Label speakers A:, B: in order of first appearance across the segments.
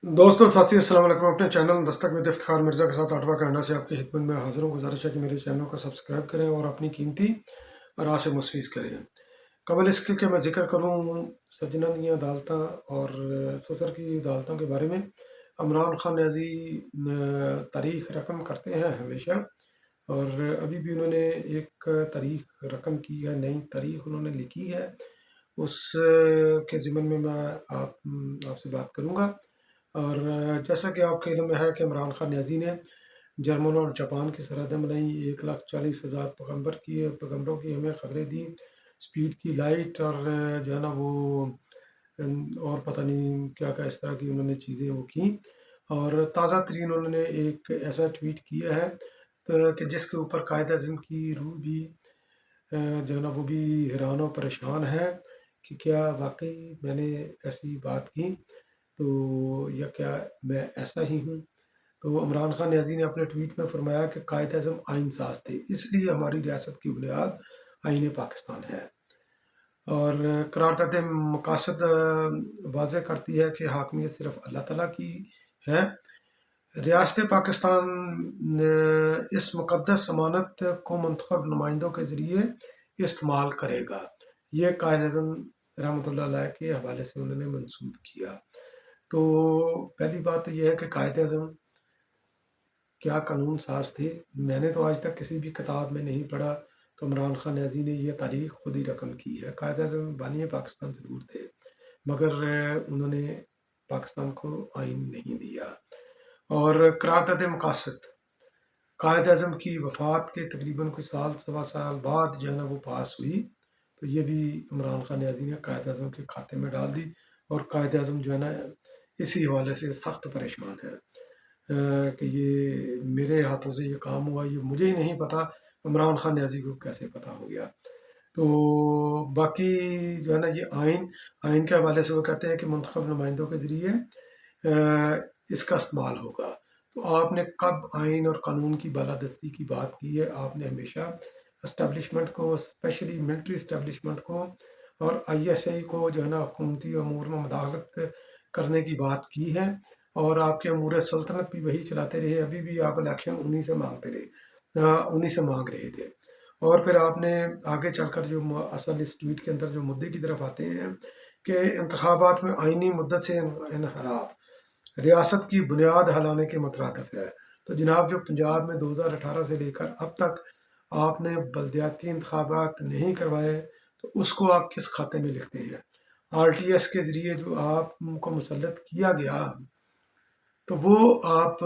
A: दोस्तों साथी अस्सलाम वालेकुम। अपने चैनल दस्तक में इफ्तिखार मिर्ज़ा के साथ आठवां कहना से आपकी खिदमत में हाजिर हूँ। गुजारिश है कि मेरे चैनल को सब्सक्राइब करें और अपनी कीमती राय से मुस्फीज़ करें। कबल इसके कि मैं जिक्र करूँ सजना दी अदालतां और ससर की अदालतों के बारे में। इमरान खान न्याजी तारीख रकम करते हैं हमेशा, और अभी भी उन्होंने एक तारीख रकम की है, नई तारीख उन्होंने लिखी है। उस के ज़िम्न में मैं आपसे बात करूँगा। और जैसा कि आपके इल्म में है कि इमरान खान न्याजी ने जर्मन और जापान की सरहदें बनाई, 1,40,000 पैगम्बरों की हमें खबरें दी, स्पीड की लाइट, और जो है ना वो और पता नहीं क्या क्या इस तरह की उन्होंने चीज़ें वो की। और ताज़ा तरीन उन्होंने एक ऐसा ट्वीट किया है कि जिसके ऊपर कायद अज़म की रूह भी जो है ना वो भी हैरान और परेशान है कि क्या वाकई मैंने ऐसी बात की, तो या क्या मैं ऐसा ही हूँ। तो इमरान खान न्याजी ने अपने ट्वीट में फरमाया कि कायद अज़म आइन साज थे, इसलिए हमारी रियासत की बुनियाद आइन पाकिस्तान है। और करारदाद मकासद वाज़ह करती है कि हाकमियत सिर्फ अल्लाह ताला की है। रियासत पाकिस्तान इस मुक़द्दस अमानत को मुंतखब नुमाइंदों के ज़रिए इस्तेमाल करेगा। ये कायद अज़म रहमतुल्लाह अलैह के हवाले से उन्होंने मंसूब किया। तो पहली बात तो यह है कि कायद अज़म क्या कानून साज थे। मैंने तो आज तक किसी भी किताब में नहीं पढ़ा। तो इमरान खान न्याजी ने यह तारीख खुद ही रकम की है। कायद अज़म बानी पाकिस्तान ज़रूर थे, मगर उन्होंने पाकिस्तान को आइन नहीं दिया। और करारदाद मकासद कायद अज़म की वफ़ात के तकरीबन कोई साल सवा साल बाद जो है ना वो पास हुई। तो ये भी इमरान खान न्याजी ने कायद अज़म के खाते में डाल दी। और कायद अज़म जो है ना इसी हवाले से सख्त परेशान है कि ये मेरे हाथों से ये काम हुआ, ये मुझे ही नहीं पता, इमरान खान न्याजी को कैसे पता हो गया। तो बाकी जो है ना ये आइन आइन के हवाले से वो कहते हैं कि मुंतखब नुमाइंदों के ज़रिए इसका इस्तेमाल होगा। तो आपने कब आइन और कानून की बालादस्ती की बात की है? आपने हमेशा इस्टेब्लिशमेंट को, स्पेशली मिलिट्री इस्टेब्लिशमेंट को और ISI को जो है ना हुकूमती अमूर में मदाखलत करने की बात की है। और आपके अमूर सल्तनत भी वही चलाते रहे। अभी भी आप इलेक्शन उन्हीं से मांगते रहे, उन्हीं से मांग रहे थे। और फिर आपने आगे चलकर जो असल इस ट्वीट के अंदर जो मुद्दे की तरफ आते हैं कि इंतखाबात में आइनी मुद्दत से इनहराफ रियासत की बुनियाद हिलाने के मुतरादिफ है। तो जनाब जो पंजाब में 2018 से लेकर अब तक आपने बल्दियाती इंतखाबात नहीं करवाए, तो उसको आप किस खाते में लिखते हैं? RTS के ज़रिए जो आपको मुसल्लत किया गया, तो वो आप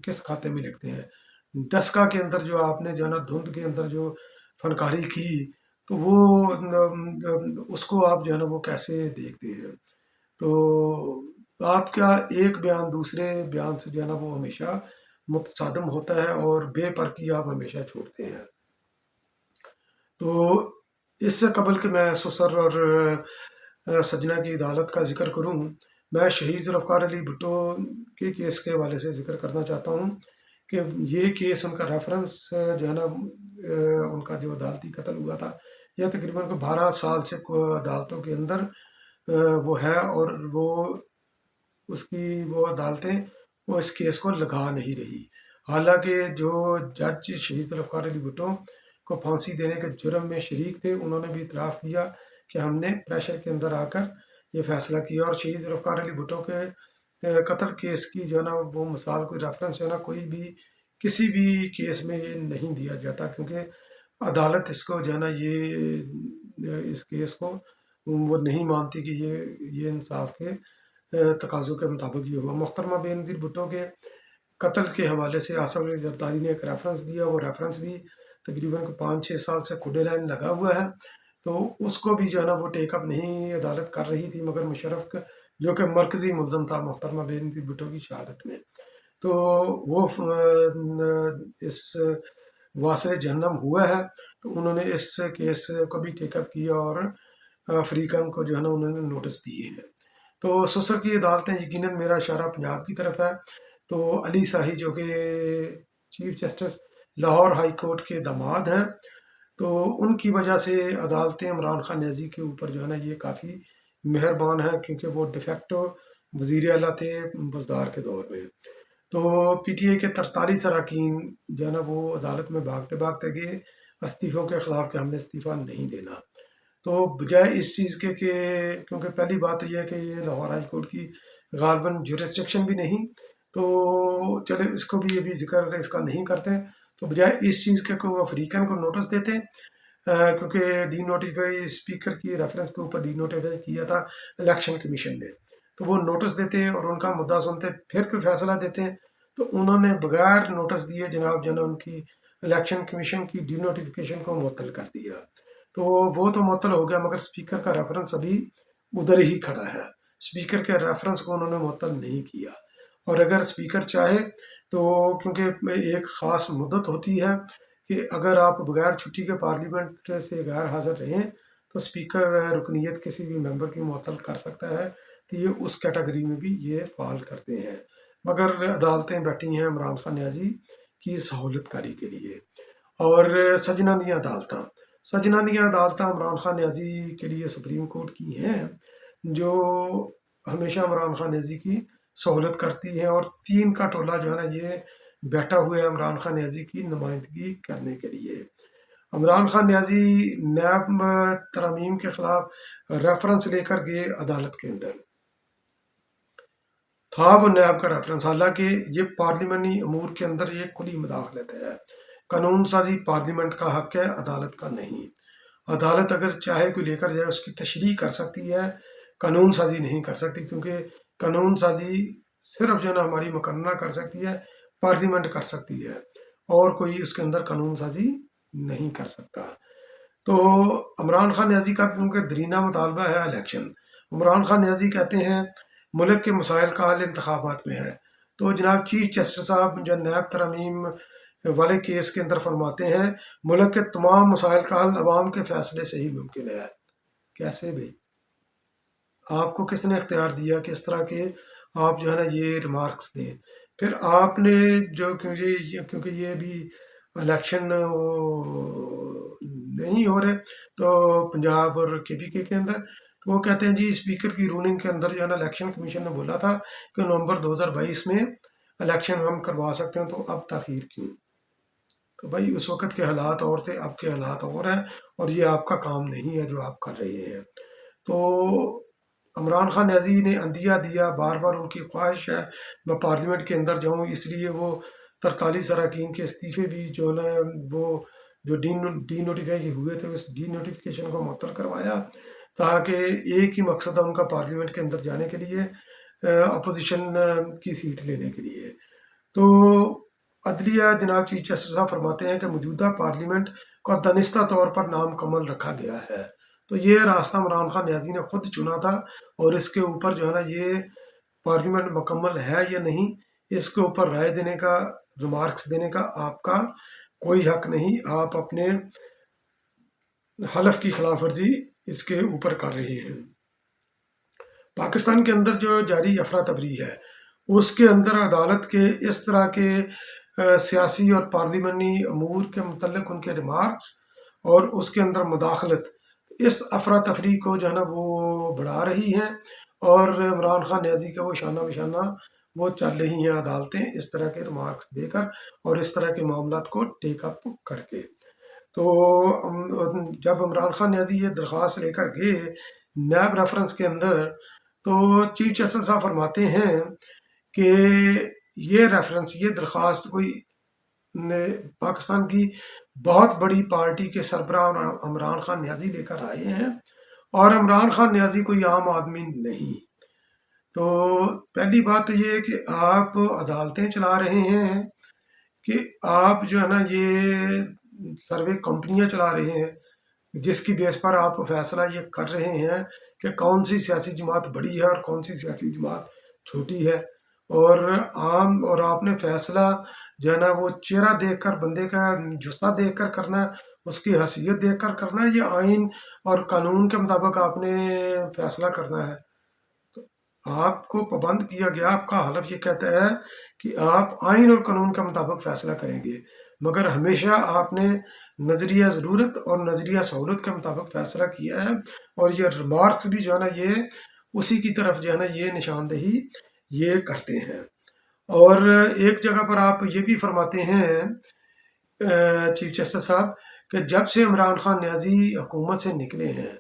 A: किस खाते में लिखते हैं? डस्का के अंदर जो आपने जो है ना धुंध के अंदर जो फनकारी की, तो वो उसको आप जो है ना वो कैसे देखते हैं? तो आपका एक बयान दूसरे बयान से जो है ना वो हमेशा मुतसादम होता है और बेपर्की आप हमेशा छोड़ते हैं। तो इससे कबल कि मैं ससर और सजना की अदालत का जिक्र करूं, मैं शहीद ज़ुल्फ़िकार अली भुट्टो के केस के हवाले से जिक्र करना चाहता हूं कि ये केस उनका रेफरेंस जो है ना उनका जो अदालती कत्ल हुआ था, यह तकरीबन 12 साल से अदालतों के अंदर वो है। और वो उसकी वो अदालतें वो इस केस को लगा नहीं रही। हालांकि जो जज शहीद ज़ुल्फ़िकार अली भुट्टो को फांसी देने के जुर्म में शरीक थे, उन्होंने भी इतराफ़ किया कि हमने प्रेशर के अंदर आकर ये फ़ैसला किया। और शहीद ज़ुल्फ़िकार अली भुट्टो के कत्ल केस की जो है ना वो मिसाल, कोई रेफरेंस जो है ना कोई भी किसी भी केस में ये नहीं दिया जाता, क्योंकि अदालत इसको जो है ना इस केस को वो नहीं मानती कि ये इंसाफ के तकाज़ों के मुताबिक ये हुआ। मोहतरमा बेनज़ीर भुट्टो के कत्ल के हवाले से आसिफ अली ज़रदारी ने एक रेफरेंस दिया। वो रेफरेंस भी तकरीबन 5-6 साल से खुदे लाइन लगा हुआ है। तो उसको भी जो है ना वो टेकअप नहीं अदालत कर रही थी, मगर मुशर्रफ जो कि मरकज़ी मुल्ज़म था मोहतरमा बेनज़ीर भुट्टो की शहादत में, तो वो इस वासरे जहन्नम हुआ है। तो उन्होंने इस केस को भी टेकअप किया और अफ्रीकन को जो है ना उन्होंने नोटिस दिए हैं। तो ससर की अदालतें, यकीनन मेरा इशारा पंजाब की तरफ है। तो अली शाही जो कि chief justice Lahore high court के दामाद हैं, तो उनकी वजह से अदालतें इमरान खान न्याजी के ऊपर जो है ना ये काफ़ी मेहरबान है, क्योंकि वो डिफेक्टो وزیر اعلیٰ تھے بزدار کے دور میں. تو پی ٹی آئی کے 43 اراکین جو ہے نا وہ عدالت میں بھاگتے بھاگتے گئے استعفوں کے خلاف کہ ہم نے استعفیٰ نہیں دینا. تو بجائے اس چیز کے کہ کیونکہ پہلی بات یہ ہے کہ یہ لاہور ہائی کورٹ کی غالباً جورسڈکشن بھی نہیں، تو چلے اس کو بھی یہ بھی ذکر اس کا نہیں کرتے. تو بجائے اس چیز کے وہ افریقن کو نوٹس دیتے، کیونکہ ڈی نوٹیفائی اسپیکر کی ریفرنس کے اوپر ڈی نوٹیفائی کیا تھا الیکشن کمیشن نے، تو وہ نوٹس دیتے ہیں اور ان کا مدعا سنتے پھر کوئی فیصلہ دیتے ہیں. تو انہوں نے بغیر نوٹس دیے جناب جو ہے نا ان کی الیکشن کمیشن کی ڈی نوٹیفیکیشن کو معطل کر دیا. تو وہ تو معطل ہو گیا مگر اسپیکر کا ریفرنس ابھی ادھر ہی کھڑا ہے. اسپیکر کے ریفرنس کو انہوں نے معطل نہیں کیا. اور اگر اسپیکر چاہے تو کیونکہ ایک خاص مدت ہوتی ہے کہ اگر آپ بغیر چھٹی کے پارلیمنٹ سے غیر حاضر رہیں تو اسپیکر رکنیت کسی بھی ممبر کی معطل کر سکتا ہے. تو یہ اس کیٹیگری میں بھی یہ فال کرتے ہیں. مگر عدالتیں بیٹھی ہیں عمران خان نیازی کی سہولت کاری کے لیے. اور سجنا دیاں عدالتیں عمران خان نیازی کے لیے سپریم کورٹ کی ہیں جو ہمیشہ عمران خان نیازی کی سہولت کرتی ہیں، اور 3 کا ٹولہ جو ہے نا یہ بیٹھا ہوا ہے عمران خان نیازی کی نمائندگی کرنے کے لیے. عمران خان نیازی نیب ترامیم کے خلاف ریفرنس لے کر گئے عدالت کے اندر، تھا وہ نیب کا ریفرنس، حالانکہ یہ پارلیمانی امور کے اندر یہ کھلی مداخلت ہے. قانون سازی پارلیمنٹ کا حق ہے، عدالت کا نہیں. عدالت اگر چاہے کوئی لے کر جائے اس کی تشریح کر سکتی ہے، قانون سازی نہیں کر سکتی، کیونکہ قانون سازی صرف جو ہے نا ہماری مقننہ کر سکتی ہے، پارلیمنٹ کر سکتی ہے، اور کوئی اس کے اندر قانون سازی نہیں کر سکتا. تو عمران خان نیازی کا کیونکہ درینہ مطالبہ ہے الیکشن، عمران خان نیازی کہتے ہیں ملک کے مسائل کا حل انتخابات میں ہے. تو جناب چیف جسٹس صاحب جو نیب ترمیم والے کیس کے اندر فرماتے ہیں ملک کے تمام مسائل کا حل عوام کے فیصلے سے ہی ممکن ہے. کیسے بھائی؟ آپ کو کس نے اختیار دیا کہ اس طرح کے آپ جو ہے نا یہ ریمارکس دیں؟ پھر آپ نے جو کیونکہ یہ بھی الیکشن نہیں ہو رہے تو پنجاب اور کے پی کے اندر، تو وہ کہتے ہیں جی اسپیکر کی رولنگ کے اندر جو ہے نا الیکشن کمیشن نے بولا تھا کہ نومبر 2022 میں الیکشن ہم کروا سکتے ہیں، تو اب تاخیر کیوں؟ تو بھائی اس وقت کے حالات اور تھے، اب کے حالات اور ہیں، اور یہ آپ کا کام نہیں ہے جو آپ کر رہے ہیں. تو عمران خان نیازی نے اندیا دیا، بار بار ان کی خواہش ہے میں پارلیمنٹ کے اندر جاؤں، اس لیے وہ 43 اراکین کے استعفے بھی جو نا وہ جو ڈی نوٹیفائی ہوئے تھے اس ڈی نوٹیفیکیشن کو معطل کروایا، تاکہ ایک ہی مقصد ہے ان کا پارلیمنٹ کے اندر جانے کے لیے، اپوزیشن کی سیٹ لینے کے لیے. تو عدلیہ جناب چیف جسٹس صاحب فرماتے ہیں کہ موجودہ پارلیمنٹ کا دانستہ طور پر نامکمل رکھا گیا ہے. تو یہ راستہ عمران خان نیازی نے خود چنا تھا، اور اس کے اوپر جو ہے نا یہ پارلیمنٹ مکمل ہے یا نہیں اس کے اوپر رائے دینے کا، ریمارکس دینے کا آپ کا کوئی حق نہیں. آپ اپنے حلف کی خلاف ورزی اس کے اوپر کر رہے ہیں. پاکستان کے اندر جو جاری افراتفری ہے اس کے اندر عدالت کے اس طرح کے سیاسی اور پارلیمانی امور کے متعلق ان کے ریمارکس اور اس کے اندر مداخلت اس افراتفری کو جو ہے نا وہ بڑھا رہی ہیں، اور عمران خان نیازی کا وہ شانہ بشانہ وہ چل رہی ہیں عدالتیں اس طرح کے ریمارکس دے کر اور اس طرح کے معاملات کو ٹیک اپ کر کے. تو جب عمران خان نیازی یہ درخواست لے کر گئے نیب ریفرنس کے اندر، تو چیف جسٹس صاحب فرماتے ہیں کہ یہ ریفرنس، یہ درخواست کوئی پاکستان کی بہت بڑی پارٹی کے سربراہ عمران خان نیازی لے کر آئے ہیں، اور عمران خان نیازی کوئی عام آدمی نہیں. تو پہلی بات تو یہ ہے کہ آپ عدالتیں چلا رہے ہیں کہ آپ جو ہے نا یہ سروے کمپنیاں چلا رہے ہیں جس کی بیس پر آپ فیصلہ یہ کر رہے ہیں کہ کون سی سیاسی جماعت بڑی ہے اور کون سی سیاسی جماعت چھوٹی ہے. اور آپ نے فیصلہ جو ہے نا وہ چہرہ دیکھ کر، بندے کا جثہ دیکھ کر کرنا ہے، اس کی حیثیت دیکھ کر کرنا ہے، یا آئین اور قانون کے مطابق آپ نے فیصلہ کرنا ہے. تو آپ کو پابند کیا گیا، آپ کا حلف یہ کہتا ہے کہ آپ آئین اور قانون کے مطابق فیصلہ کریں گے، مگر ہمیشہ آپ نے نظریہ ضرورت اور نظریہ سہولت کے مطابق فیصلہ کیا ہے. اور یہ ریمارکس بھی جو ہے نا یہ उसी की तरफ जो है ना ये निशानदेही ये करते हैं। और एक जगह पर आप ये भी फरमाते हैं चीफ जस्टिस साहब कि जब से इमरान खान न्याजी हुकूमत से निकले हैं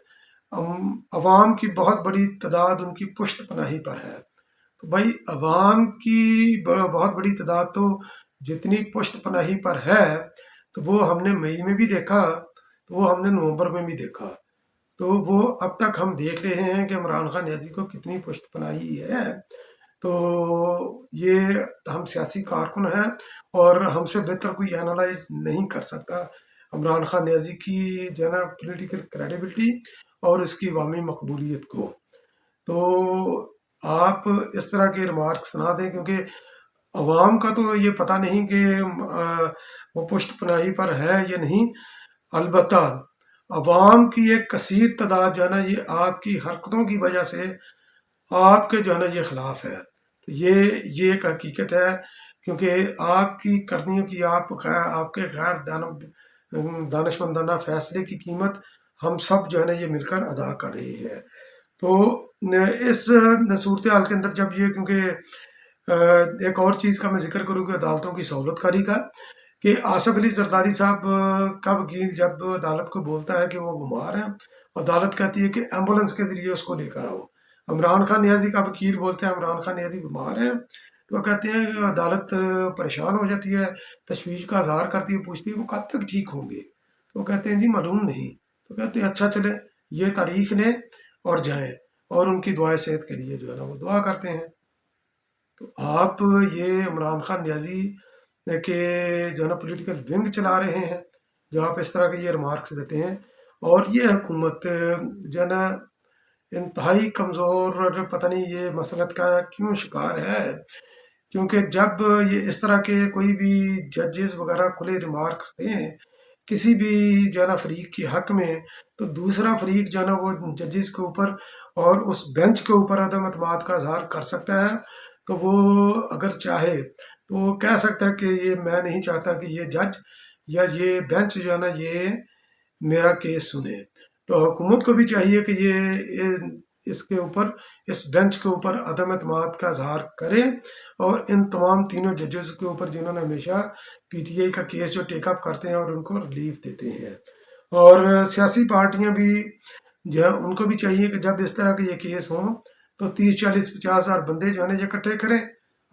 A: अवाम की बहुत बड़ी तादाद उनकी पुश्त पनाही पर है। तो भाई अवाम की बहुत बड़ी तादाद तो जितनी पुश्त पनाही पर है तो वो हमने मई में भी देखा, तो वो हमने नवंबर में भी देखा। तो वो अब तक हम देख रहे हैं कि इमरान खान न्याजी को कितनी पुश्त पनाही है। तो ये हम सियासी कारकुन हैं और हमसे बेहतर कोई एनालाइज नहीं कर सकता इमरान खान न्याजी की जो है ना पोलिटिकल क्रेडिबिलिटी और इसकी अवामी मकबूलियत को। तो आप इस तरह के रिमार्क्स ना दें, क्योंकि अवाम का तो ये पता नहीं कि वो पुश्त पनाही पर है या नहीं। अलबत्ता अवाम की एक कसीर तादाद जो है ना ये आपकी हरकतों की वजह से आपके जो है ना ये खिलाफ है। तो ये एक हकीकत है, क्योंकि आपकी करनियों की आपके गैर दानिशमंदाना फैसले की कीमत हम सब जो है ना ये मिलकर अदा कर रहे हैं। तो इस सूरत हाल के अंदर जब ये, क्योंकि एक और चीज़ का मैं जिक्र करूँ कि अदालतों की सहूलत कारी का, कि आसफ अली जरदारी साहब का वकील जब अदालत को बोलता है कि वो बीमार हैं, अदालत कहती है कि एम्बुलेंस के ज़रिए उसको लेकर आओ। इमरान खान न्याजी का वकील बोलते हैं इमरान खान न्याजी बीमार हैं, तो वो कहते हैं कि अदालत परेशान हो जाती है, तशवीश का इजहार करती है, पूछती है वो कब तक ठीक होंगे। तो वो कहते हैं जी मालूम नहीं। तो कहते हैं अच्छा चले ये तारीख लें और जाएं, और उनकी दुआएं सेहत के लिए जो है ना वो दुआ करते हैं। तो आप ये इमरान खान न्याजी के जो है ना पोलिटिकल विंग चला रहे हैं, जो आप इस तरह के ये रिमार्क्स देते हैं। और ये हुकूमत जो है ना इंतहाई कमज़ोर और पता नहीं ये मसलत का क्यों शिकार है, क्योंकि जब ये इस तरह के कोई भी जजेस वगैरह खुले रिमार्क्स दें किसी भी जो है ना फरीक के हक में, तो दूसरा फरीक जो है ना वो जजेस के ऊपर और उस बेंच के ऊपर अदम अतमाद का इजहार कर सकता है। तो वो अगर चाहे तो वो कह सकता है कि ये मैं नहीं चाहता कि ये जज या ये बेंच जो है ना ये मेरा केस सुने। तो हुकूमत को भी चाहिए कि इसके ऊपर इस बेंच के ऊपर अदम एतमाद का इजहार करे, और इन तमाम तीनों जजेस के ऊपर जिन्होंने हमेशा पीटीआई का केस जो टेकअप करते हैं और उनको रिलीफ देते हैं। और सियासी पार्टियां भी जो है उनको भी चाहिए कि जब इस तरह के ये केस हों तो 30 40 50 हज़ार बंदे जो है ना ये इकट्ठे करें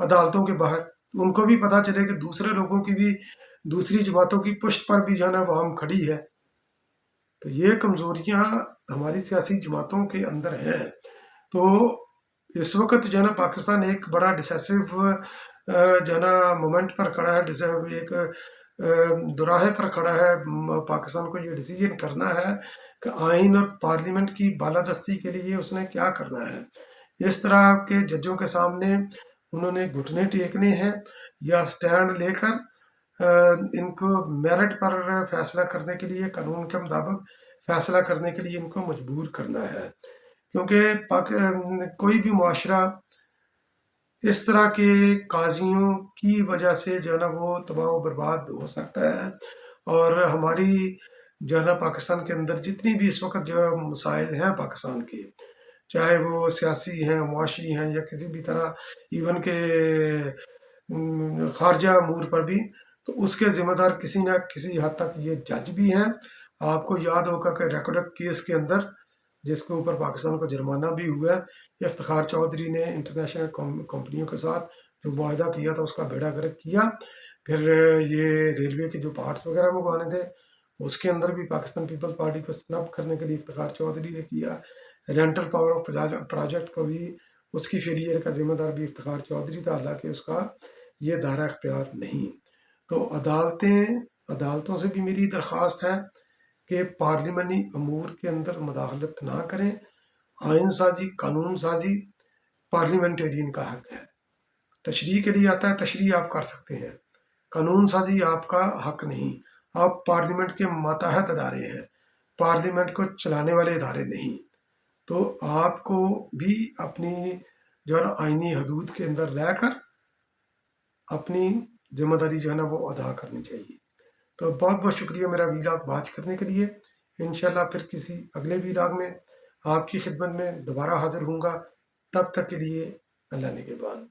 A: अदालतों के बाहर, तो उनको भी पता चले कि दूसरे लोगों की भी दूसरी जमातों की पुश्त पर भी जो है ना वो हम खड़ी है। तो ये कमज़ोरियाँ हमारी सियासी जमातों के अंदर हैं। तो इस वक्त जो है ना पाकिस्तान एक बड़ा डिसेसिव जो है ना मोमेंट पर खड़ा है, एक दुराहे पर खड़ा है। पाकिस्तान को ये डिसीजन करना है कि आइन और पार्लियामेंट की बालादस्ती के लिए उसने क्या करना है। इस तरह के जजों के सामने उन्होंने घुटने टेकने हैं या स्टैंड लेकर इनको मेरिट पर फैसला करने के लिए, कानून के मुताबिक फैसला करने के लिए इनको मजबूर करना है। क्योंकि कोई भी मुआशरा इस तरह के काजियों की वजह से जो है ना वो तबाह व बर्बाद हो सकता है। और हमारी जो है ना पाकिस्तान के अंदर जितनी भी इस वक्त जो मसाइल हैं पाकिस्तान के, चाहे वो सियासी हैं, मुआशी हैं, या किसी भी तरह इवन के खारजा अमूर पर भी, तो उसके ज़िम्मेदार किसी न किसी हद तक ये जज भी हैं। आपको याद होगा कि रेकोडक केस के अंदर जिसके ऊपर पाकिस्तान को जुर्माना भी हुआ है, इफ्तिखार चौधरी ने इंटरनेशनल कंपनियों के साथ जो वायदा किया था उसका बेड़ा गर्क किया। फिर ये रेलवे के जो पार्ट्स वगैरह मंगवाने थे उसके अंदर भी पाकिस्तान पीपल्स पार्टी को स्नब करने के लिए इफ्तिखार चौधरी ने किया। रेंटल पावर प्रोजेक्ट को भी उसकी फेलियर का जिम्मेदार भी इफ्तिखार चौधरी था, हालांकि उसका ये दायरा अख्तियार नहीं। तो अदालतों से भी मेरी दरख्वास्त है कि पार्लिमानी अमूर के अंदर मुदाखलत ना करें। आइन साजी, कानून साजी पार्लियामेंटेरियन का हक है। तशरीह के लिए आता है, तशरीह आप कर सकते हैं, कानून साजी आपका हक नहीं। आप पार्लियामेंट के मातहत अदारे हैं, पार्लियामेंट को चलाने वाले इदारे नहीं। तो आपको भी अपनी जो है ना आइनी हदूद के अंदर रहकर अपनी जिम्मेदारी जो है ना वो अदा करनी चाहिए। तो बहुत बहुत शुक्रिया मेरा वीलॉग वाच करने के लिए। इंशाल्लाह फिर किसी अगले वीलॉग में آپ کی خدمت میں دوبارہ حاضر ہوں گا. تب تک کے لیے اللہ نگہبان.